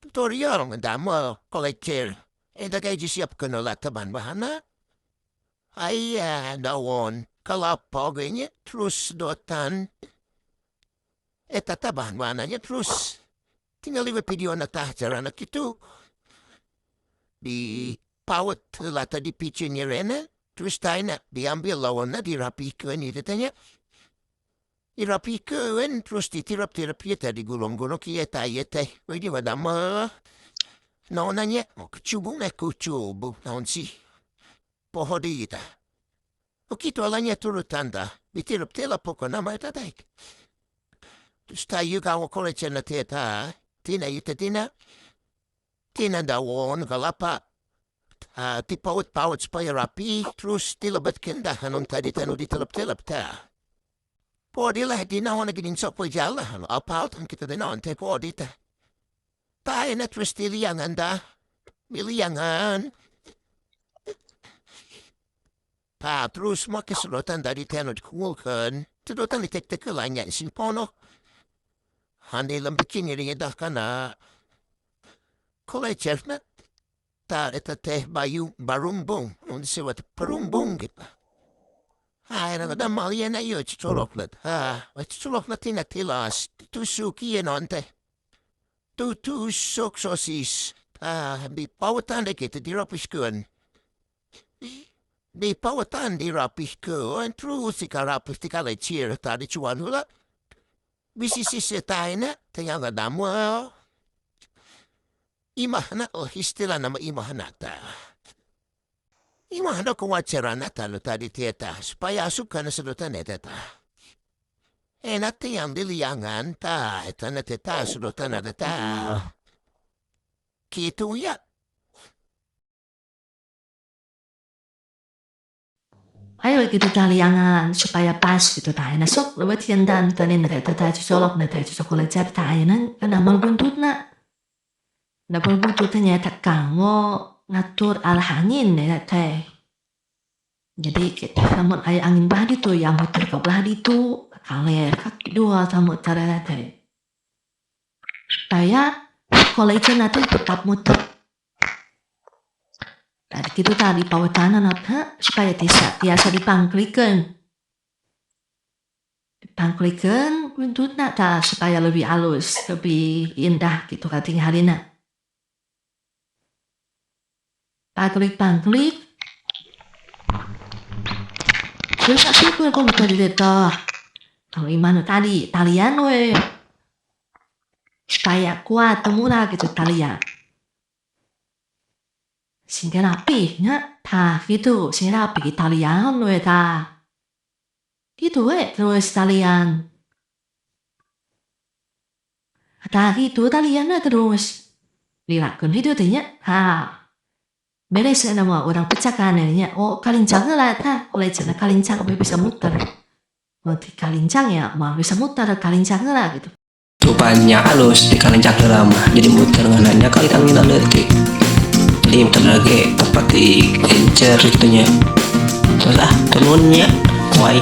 tutorial ngedamel KOLECER. Eda kayak disiapkan oleh teman bahana. Daun, kelapa gini, terus dotan. Eta tabahan bahananya terus. Tinggal lihat video anak cara anak itu. Di paut lata di picunya rena. Terus tanya, diambil lawannya dirapikan itu tanya. Dirapikan, terus ditirap-tirap kita digulung-gulung kita teh. Jadi wadama. Naonanya, kecubung kecubung. Naon sih. Pohon kita. Begitu alanya turut tanda. Ditirap-tirap pokok nama itu taik. Terus tayo kawo KOLECER na teta. Tina ita tina. Tina daun, kelapa. Tipaut-paut supaya rapi. Terus tilabat kendahan. Nung tadi tanu ditilap-tilap ta. Pwede lah, di nawan na gining sopoy jala. Apaut ang kita din nawan, te pwede ta. Tayo na terus tiliyangan da. Miliyangan. Terus makasulotan dari tenod kumulkan. Tudutan itek-tek lang yan sinpono. Handi lang bikin rin dah kana. KOLECER na. Eta teh bayu barumbong. Nung siwat parumbong kita. Nagada malian na yun, chuloklat. Chuloklat na tilas. Tusuki yan onte. Tutusok sosis. Di pawatan na kita dirapiskun. Di pawatan dirapiskun. Terus ikarapis di KOLECER. Tadi cuan hula. Bisisi tayo na. Taya nga damo. Imahana o istilah nama imahana ta. Imahana kung watsara na talo tadi teta. Supaya asup ka na salutan teta. Nati ang diliyangan ta. Ito na teta salutan na teta. Gitu ya. Ayo gitu taliangan supaya pas gitu tayo na sok lewat tiendan tanin na tayo solok na tayo sa KOLECER tayo na namal buntut na. Napal buntutnya tak kango ngatur arah angin ya teh. Jadi kita namun ayah angin bahadi tuh yang muter ke bahadi tuh kali kaki dua sama cara teh. Supaya KOLECER nanti tetap muter. Tadi gitu tadi pawatanan apa supaya tiasa dipangklikan. Dipangklikan buntutnya ta supaya lebih halus, lebih indah gitu kating harina. Pangklik. Terus aku kok tadi deta. Kalau imano tadi talian we. Supaya kuat murah gitu talian. Sehingga rapi nya. Gitu. Sehingga rapi talian we ta. Gitu we terus talian. Gitu taliannya terus. Dilakukan itu tanya. Beres nama orang pecakannya. Oh kalincang lah ta. KOLECER na kalincang bisa muter. Nanti kalincang ya mau bisa muter kalincang lah gitu. Rupanya halus di kalincang lama. Jadi muter ngananya kali angin detik. Jadi muter lagi tepat di encer gitunya. Terus tenunnya. Why?